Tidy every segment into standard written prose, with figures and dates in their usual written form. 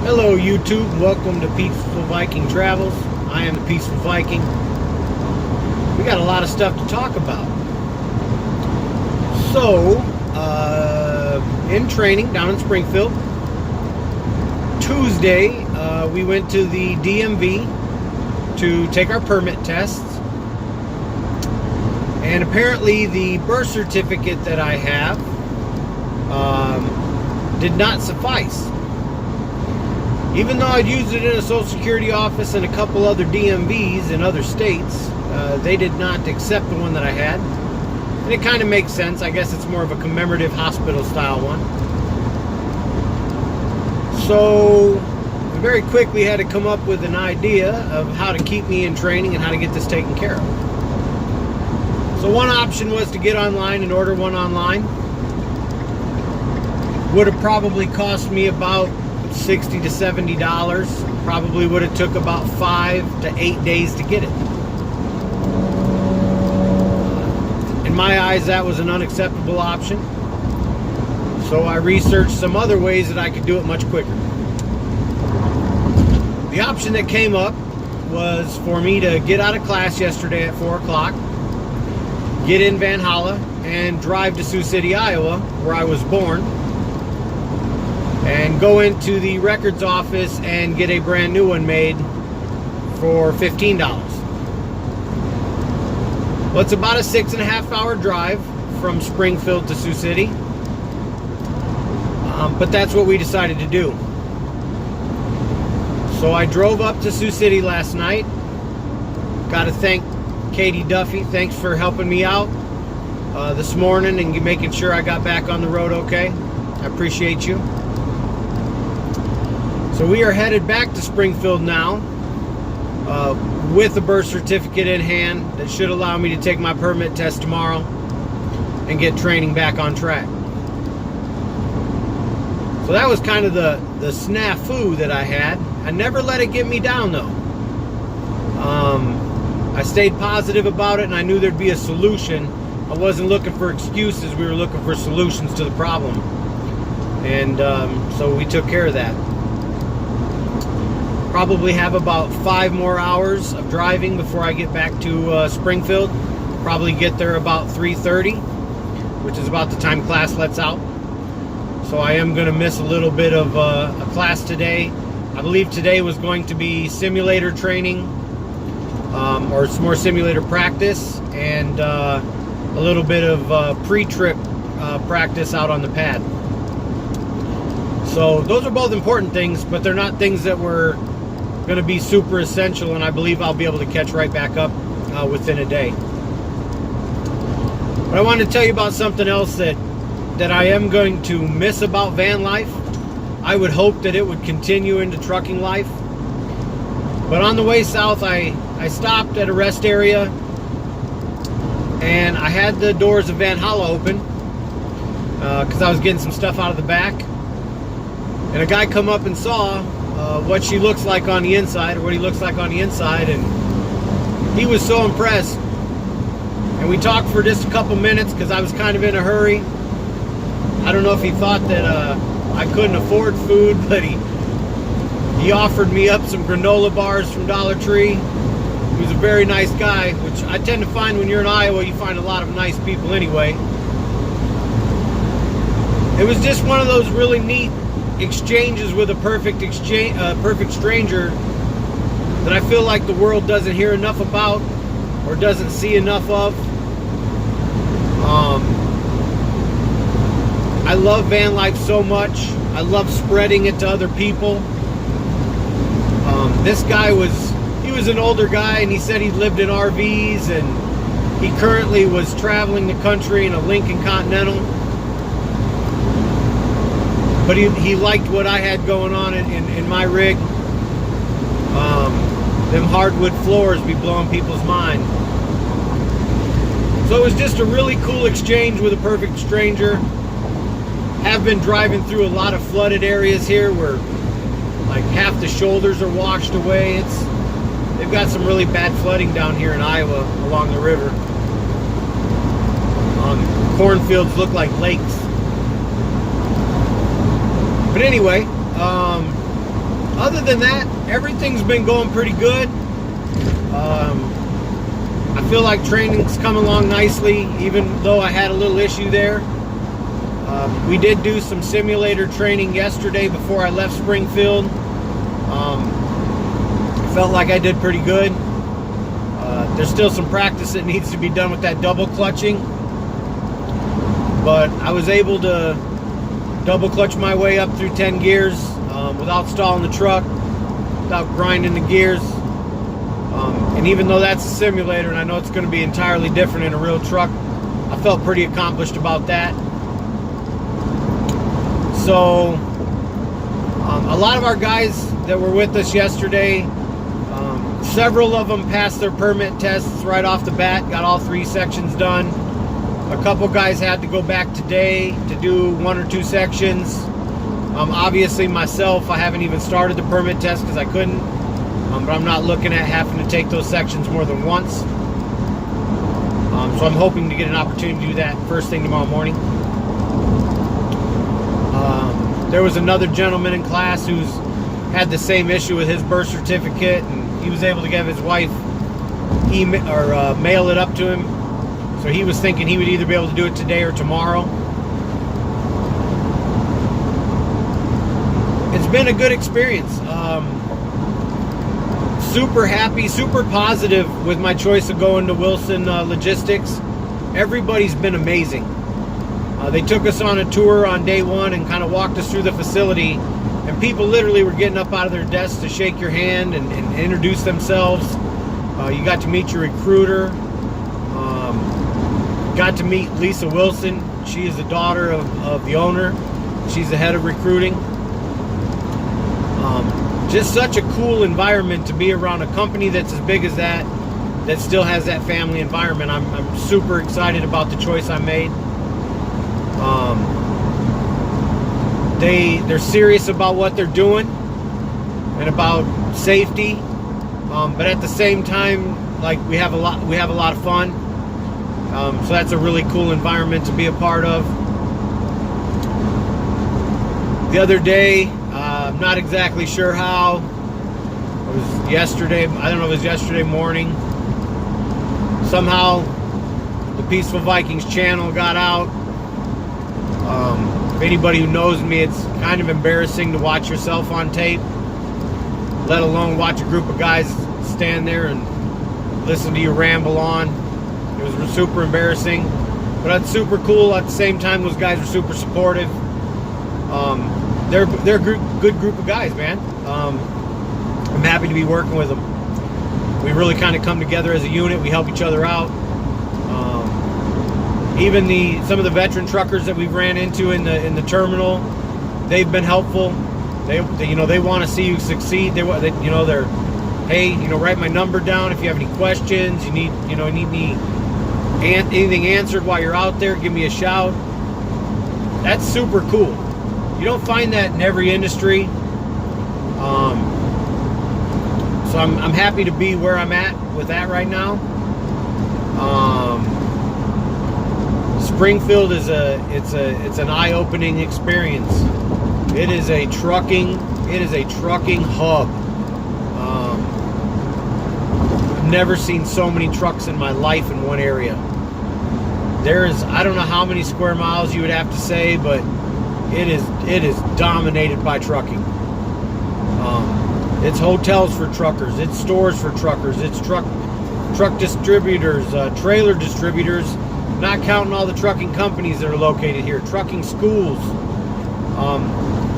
Hello YouTube, welcome to Peaceful Viking Travels. I am the Peaceful Viking. We got a lot of stuff to talk about. So, in training down in Springfield, Tuesday we went to the DMV to take our permit tests. And apparently the birth certificate that I have did not suffice. Even though I'd used it in a Social Security office and a couple other DMVs in other states, they did not accept the one that I had. And it kind of makes sense. I guess it's more of a commemorative hospital style one. So we very quickly had to come up with an idea of how to keep me in training and how to get this taken care of. So one option was to get online and order one online. Would have probably cost me about $60 to $70. Probably would have took about 5 to 8 days to get it. In my eyes, that was an unacceptable option. So I researched some other ways that I could do it much quicker. The option that came up was for me to get out of class yesterday at 4 o'clock, get in Valhalla, and drive to Sioux City, Iowa, where I was born, and go into the records office and get a brand new one made for $15. Well, it's about a 6.5 hour drive from Springfield to Sioux City, but that's what we decided to do. So I drove up to Sioux City last night. Got to thank Katie Duffy. Thanks for helping me out this morning and making sure I got back on the road okay. I appreciate you. So we are headed back to Springfield now with a birth certificate in hand that should allow me to take my permit test tomorrow and get training back on track. So that was kind of the snafu that I had. I never let it get me down though. I stayed positive about it and I knew there'd be a solution. I wasn't looking for excuses, we were looking for solutions to the problem. And so we took care of that. Probably have about 5 more hours of driving before I get back to Springfield. Probably get there about 3:30, which is about the time class lets out. So I am going to miss a little bit of a class today. I believe today was going to be simulator training, or it's more simulator practice, and a little bit of pre-trip practice out on the pad. So those are both important things, but they're not things that were going to be super essential, and I believe I'll be able to catch right back up within a day. But I wanted to tell you about something else that I am going to miss about van life. I would hope that it would continue into trucking life. But on the way south, I stopped at a rest area, and I had the doors of Valhalla open because I was getting some stuff out of the back. And a guy come up and saw what she looks like on the inside, or what he looks like on the inside, and he was so impressed. And we talked for just a couple minutes because I was kind of in a hurry. I don't know if he thought that I couldn't afford food, but he offered me up some granola bars from Dollar Tree. He was a very nice guy, which I tend to find when you're in Iowa, you find a lot of nice people anyway. It was just one of those really neat exchanges with a perfect stranger that I feel like the world doesn't hear enough about or doesn't see enough of. I love van life so much. I love spreading it to other people. This guy was an older guy, and he said he lived in RVs, and he currently was traveling the country in a Lincoln Continental. But he liked what I had going on in my rig. Them hardwood floors be blowing people's mind. So it was just a really cool exchange with a perfect stranger. Have been driving through a lot of flooded areas here where like half the shoulders are washed away. They've got some really bad flooding down here in Iowa along the river. Cornfields look like lakes. But anyway, other than that, everything's been going pretty good. I feel like training's come along nicely, even though I had a little issue there. We did do some simulator training yesterday before I left Springfield. Felt like I did pretty good. There's still some practice that needs to be done with that double clutching, but I was able to double clutch my way up through 10 gears without stalling the truck, without grinding the gears. And even though that's a simulator and I know it's going to be entirely different in a real truck, I felt pretty accomplished about that. So a lot of our guys that were with us yesterday, several of them passed their permit tests right off the bat, got all 3 sections done. A couple guys had to go back today to do 1 or 2 sections. Obviously myself, I haven't even started the permit test because I couldn't, but I'm not looking at having to take those sections more than once. So I'm hoping to get an opportunity to do that first thing tomorrow morning. There was another gentleman in class who's had the same issue with his birth certificate, and he was able to have his wife mail it up to him. So he was thinking he would either be able to do it today or tomorrow. It's been a good experience. Super happy, super positive with my choice of going to Wilson Logistics. Everybody's been amazing. They took us on a tour on day 1 and kind of walked us through the facility, and people literally were getting up out of their desks to shake your hand and introduce themselves. You got to meet your recruiter. Got to meet Lisa Wilson. She is the daughter of the owner. She's the head of recruiting. Just such a cool environment to be around, a company that's as big as that still has that family environment. I'm super excited about the choice I made. They're serious about what they're doing and about safety, but at the same time, like, we have a lot of fun. So that's a really cool environment to be a part of. The other day, I'm not exactly sure how. It was yesterday. I don't know if it was yesterday morning. Somehow, the Peaceful Vikings channel got out. If anybody who knows me, it's kind of embarrassing to watch yourself on tape, let alone watch a group of guys stand there and listen to you ramble on. It was super embarrassing, but that's super cool. At the same time, those guys are super supportive. They're a good group of guys, man. I'm happy to be working with them. We really kind of come together as a unit. We help each other out. Even some of the veteran truckers that we've ran into in the terminal, they've been helpful. They want to see you succeed. They're hey, write my number down if you have any questions. You need anything answered while you're out there, give me a shout. That's super cool. You don't find that in every industry. So I'm happy to be where I'm at with that right now. Springfield is it's an eye-opening experience. It is a trucking hub. I've never seen so many trucks in my life in one area. I don't know how many square miles you would have to say, but it is dominated by trucking. It's hotels for truckers, it's stores for truckers, it's truck distributors, trailer distributors, not counting all the trucking companies that are located here, trucking schools.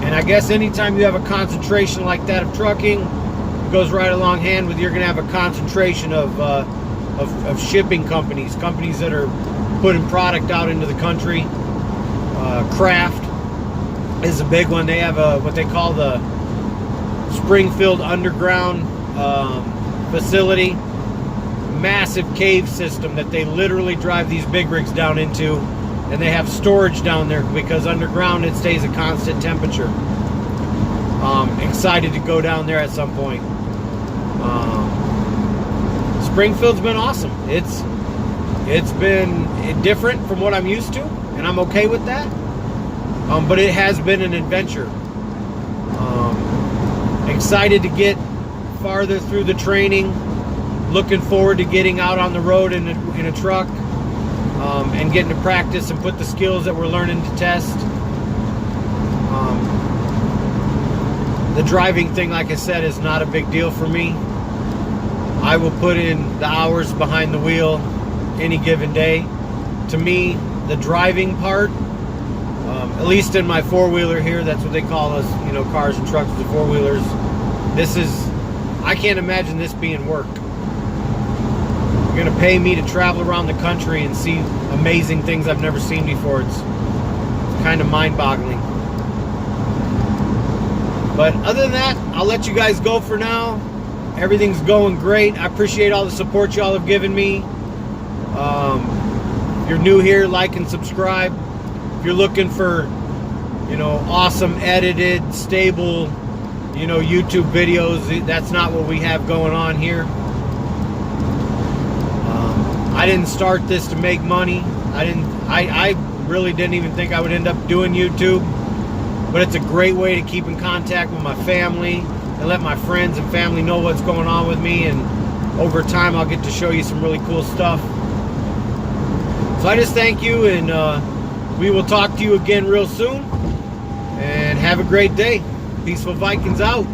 And I guess anytime you have a concentration like that of trucking, it goes right along hand with you're going to have a concentration of shipping companies that are putting product out into the country. Craft is a big one. They have what they call the Springfield Underground facility. Massive cave system that they literally drive these big rigs down into, and they have storage down there because underground it stays a constant temperature. Excited to go down there at some point. Springfield's been awesome. It's been different from what I'm used to, and I'm okay with that. But it has been an adventure. Excited to get farther through the training. Looking forward to getting out on the road in a truck and getting to practice and put the skills that we're learning to test. The driving thing, like I said, is not a big deal for me. I will put in the hours behind the wheel any given day. To me, the driving part, at least in my four-wheeler here, that's what they call us, you know, cars and trucks, the four-wheelers. I can't imagine this being work. You're gonna pay me to travel around the country and see amazing things I've never seen before. It's kind of mind-boggling. But other than that, I'll let you guys go for now. Everything's going great. I appreciate all the support y'all have given me. If you're new here, like and subscribe. If you're looking for, you know, awesome edited, stable, you know, YouTube videos, that's not what we have going on here. I didn't start this to make money. I really didn't even think I would end up doing YouTube, but it's a great way to keep in contact with my family and let my friends and family know what's going on with me, and over time I'll get to show you some really cool stuff. So I just thank you, and we will talk to you again real soon, and have a great day. Peaceful Vikings out.